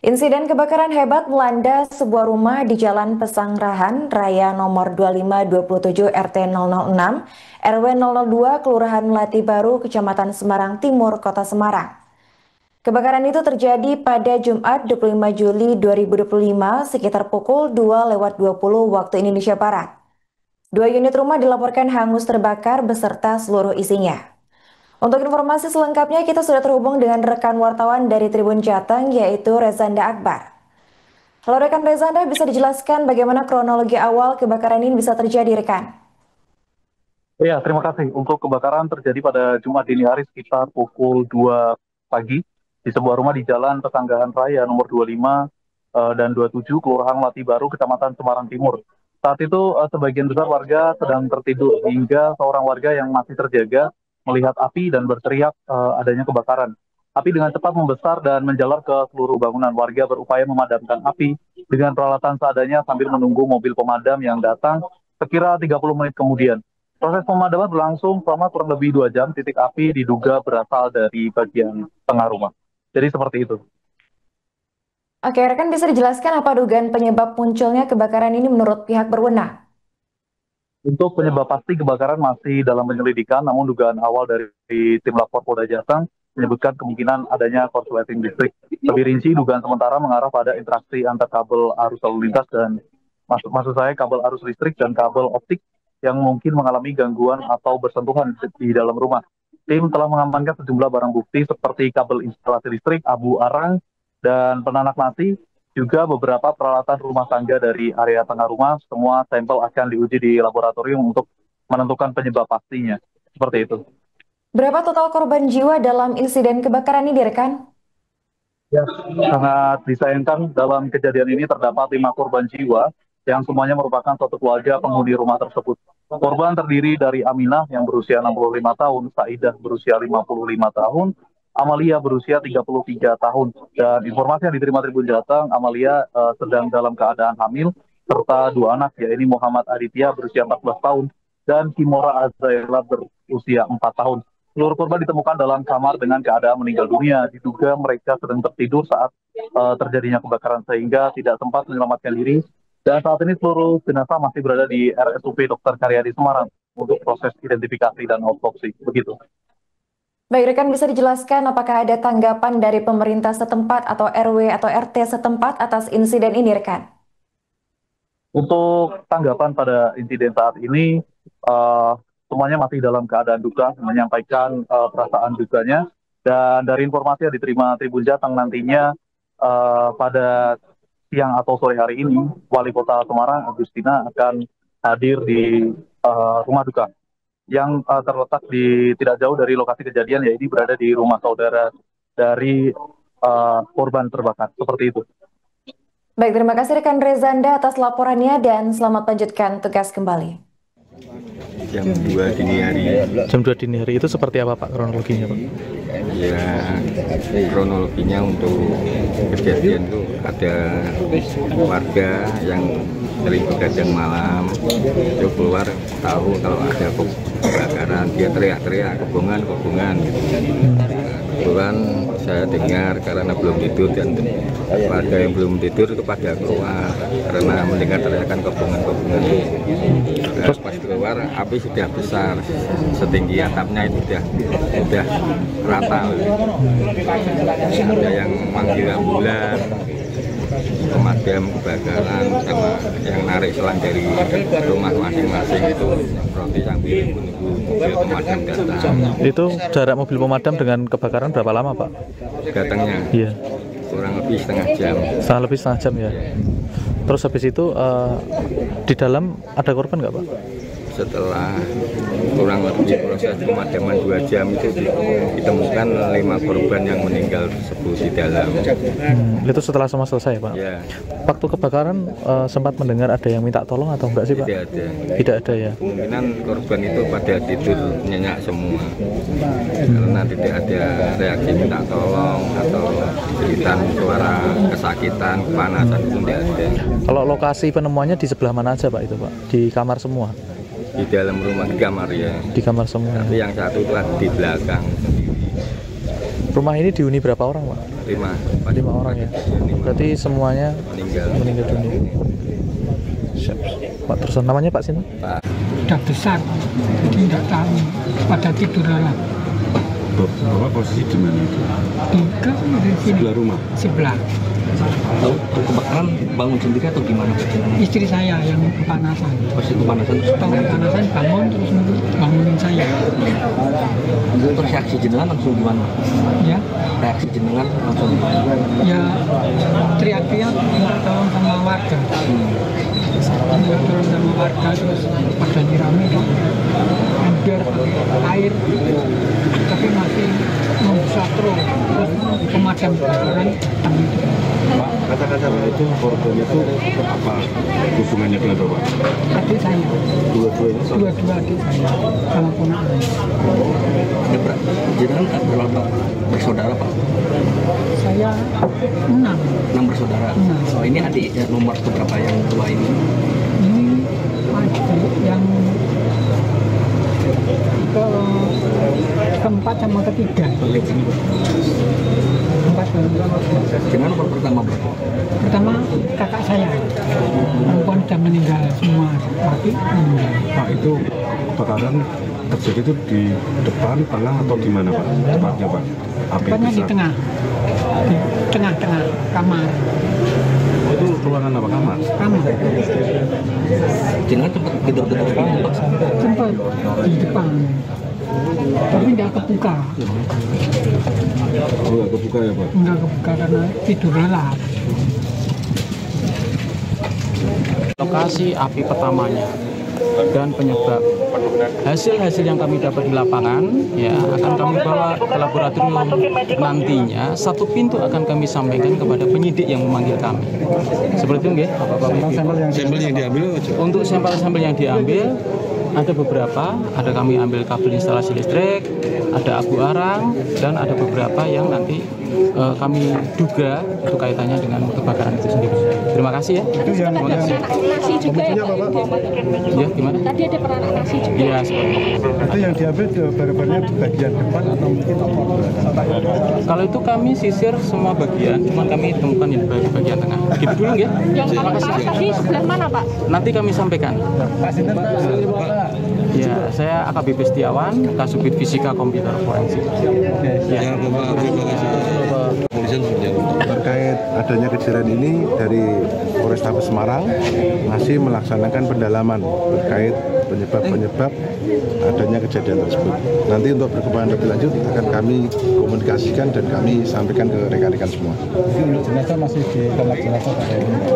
Insiden kebakaran hebat melanda sebuah rumah di Jalan Pesanggerahan Raya nomor 2527 RT 006 RW 002 Kelurahan Melati Baru, Kecamatan Semarang Timur, Kota Semarang. Kebakaran itu terjadi pada Jumat 25 Juli 2025 sekitar pukul 2:20 waktu Indonesia Barat. Dua unit rumah dilaporkan hangus terbakar beserta seluruh isinya. Untuk informasi selengkapnya kita sudah terhubung dengan rekan wartawan dari Tribun Jateng yaitu Rezanda Akbar. Halo rekan Rezanda, bisa dijelaskan bagaimana kronologi awal kebakaran ini bisa terjadi rekan? Iya, terima kasih. Untuk kebakaran terjadi pada Jumat dini hari sekitar pukul 2 pagi di sebuah rumah di Jalan Tetanggaan Raya nomor 25 dan 27 Kelurahan Melati Baru, Kecamatan Semarang Timur. Saat itu sebagian besar warga sedang tertidur hingga seorang warga yang masih terjaga melihat api dan berteriak adanya kebakaran. Api dengan cepat membesar dan menjalar ke seluruh bangunan. Warga berupaya memadamkan api dengan peralatan seadanya sambil menunggu mobil pemadam yang datang sekira 30 menit kemudian. Proses pemadaman berlangsung selama kurang lebih 2 jam. Titik api diduga berasal dari bagian tengah rumah. Jadi seperti itu. Oke, rekan bisa dijelaskan apa dugaan penyebab munculnya kebakaran ini menurut pihak berwenang? Untuk penyebab pasti kebakaran masih dalam penyelidikan, namun dugaan awal dari tim lapor Polda Jateng menyebutkan kemungkinan adanya korsleting listrik. Lebih rinci, dugaan sementara mengarah pada interaksi antar kabel arus lalu lintas dan maksud saya kabel arus listrik dan kabel optik yang mungkin mengalami gangguan atau bersentuhan di dalam rumah. Tim telah mengamankan sejumlah barang bukti seperti kabel instalasi listrik, abu arang, dan penanak nasi, juga beberapa peralatan rumah tangga dari area tengah rumah. Semua sampel akan diuji di laboratorium untuk menentukan penyebab pastinya. Seperti itu. Berapa total korban jiwa dalam insiden kebakaran ini rekan? Ya, sangat disayangkan dalam kejadian ini terdapat 5 korban jiwa yang semuanya merupakan satu keluarga penghuni rumah tersebut. Korban terdiri dari Aminah yang berusia 65 tahun, Saidah berusia 55 tahun, Amalia berusia 33 tahun. Dan informasi yang diterima Tribun Jateng, Amalia sedang dalam keadaan hamil, serta 2 anak, yaitu Muhammad Aditya berusia 14 tahun, dan Kimora Azaela berusia 4 tahun. Seluruh korban ditemukan dalam kamar dengan keadaan meninggal dunia. Diduga mereka sedang tertidur saat terjadinya kebakaran sehingga tidak sempat menyelamatkan diri. Dan saat ini seluruh jenazah masih berada di RSUP Dr. Karyadi Semarang untuk proses identifikasi dan autopsi. Begitu. Baik rekan, bisa dijelaskan apakah ada tanggapan dari pemerintah setempat atau RW atau RT setempat atas insiden ini rekan? Untuk tanggapan pada insiden saat ini, semuanya masih dalam keadaan duka, menyampaikan perasaan dukanya. Dan dari informasi yang diterima Tribun Jateng, nantinya pada siang atau sore hari ini, Wali Kota Semarang, Agustina, akan hadir di rumah duka yang terletak di tidak jauh dari lokasi kejadian, yaitu berada di rumah saudara dari korban terbakar. Seperti itu. Baik, terima kasih rekan Rezanda atas laporannya dan selamat lanjutkan tugas kembali. Jam 2 dini hari. Jam 2 dini hari itu seperti apa Pak kronologinya Pak? Ya, kronologinya untuk kejadian itu ada warga yang sering begadang malam, itu keluar tahu kalau ada kebakaran, dia teriak-teriak kebongan kebetulan saya dengar karena belum tidur, dan warga yang belum tidur itu pada keluar karena mendengar teriakan kebongan. Terus pas keluar api sudah besar, setinggi atapnya itu sudah rata. Ada yang manggil ambulan, pemadam kebakaran, sama yang narik selang dari rumah masing-masing itu berarti sambil menunggu mobil pemadam datang. Itu jarak mobil pemadam dengan kebakaran berapa lama Pak? Datangnya Iya. kurang lebih setengah jam. Setengah jam ya. Terus habis itu di dalam ada korban nggak Pak? Setelah kurang lebih proses pemadaman 2 jam itu ditemukan 5 korban yang meninggal tersebut di dalam. Itu setelah semua selesai Pak? Ya. Waktu kebakaran sempat mendengar ada yang minta tolong atau enggak sih Pak? Tidak ada. Tidak ada ya? Kemungkinan korban itu pada tidur nyenyak semua, karena tidak ada reaksi minta tolong atau jeritan suara kesakitan, kepanasan itu tidak ada. Kalau lokasi penemuannya di sebelah mana aja Pak itu Pak? Di kamar semua? Di dalam rumah, di kamar ya. Di kamar semua. Tapi yang satu itu di belakang sendiri. Rumah ini dihuni berapa orang, Pak? 5 orang ya. Berarti semuanya meninggal dunia. Siap. Pak, terus namanya Pak Sinta? Pak. Udah besar, jadi nggak tahu pada tidur lelap. Bapak posisi di mana itu? Di sini. Sebelah rumah? Sebelah. Kebakaran bangun sendiri atau gimana? Istri saya yang kepanasan. Pas itu kepanasan terus Kepanasan bangun terus bangunin saya. terus reaksi jenengan langsung gimana? Ya, Reaksi jenengan langsung ya teriak-teriak minta tolong sama warga. Minta tolong sama warga terus pada nyirami kan. Ember air, tapi masih membesar terus pemadam kebakaran. Pak, kata-kata itu korban itu apa hubungannya dengan Bapak? Adik saya, Dua-duanya sama? dua adik saya sama ponakan. jenengan berapa bersaudara Pak? Saya 6 bersaudara. 6. Oh, ini adik ya, nomor berapa yang tua ini? Ini adik yang keempat sama ketiga. Keempat sama ketiga. Jenengan nomor pertama berapa? Pertama kakak saya, perempuan sudah meninggal semua, mati meninggal. Pak, itu kebakaran terjadi itu di depan, tengah, atau di mana Pak? Tepatnya Pak? Api Tepatnya di besar. tengah kamar. Itu ruangan apa? Kamar? Kamar Jenengan tempat gedor-gedor ini Pak? sempat di depan, tapi nggak kebuka. Oh, nggak kebuka ya Pak? Nggak kebuka karena tidur lelap. Lokasi api pertamanya dan penyebab hasil yang kami dapat di lapangan ya akan kami bawa ke laboratorium. Nantinya satu pintu akan kami sampaikan kepada penyidik yang memanggil kami. Seperti itu nggih, Sampel yang diambil untuk sampel yang diambil ada beberapa, ada kami ambil kabel instalasi listrik, ada abu arang, dan ada beberapa yang nanti kami duga itu kaitannya dengan kebakaran itu sendiri. Terima kasih ya. Terima kasih. Nasi juga ya Pak? Ya, gimana? Tadi ada peranak nasi juga. Iya, seperti itu. itu yang diambil barang-barangnya di bagian depan atau mungkin Kalau itu kami sisir semua bagian, cuma kami temukan di bagian tengah. Gitu dulu ya. Yang paling parah tadi sebelah mana Pak? Nanti kami sampaikan. Ya, saya AKBP Setiawan, Kasubit Fisika Komputer Forensik. Ya, Bapak, terima kasih. Terkait adanya kejadian ini dari Polrestabes Semarang masih melaksanakan pendalaman terkait penyebab adanya kejadian tersebut. Nanti untuk perkembangan lebih lanjut akan kami komunikasikan dan kami sampaikan ke rekan-rekan semua. Jenazah masih di kamar jenazah Pak?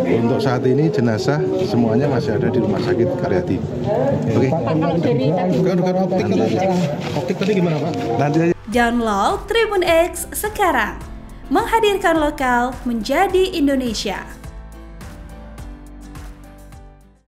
Untuk saat ini jenazah semuanya masih ada di Rumah Sakit Karyadi. Oke. Kalau dari Optik tadi gimana Pak? Nanti aja. Download Tribun X sekarang. Menghadirkan lokal menjadi Indonesia.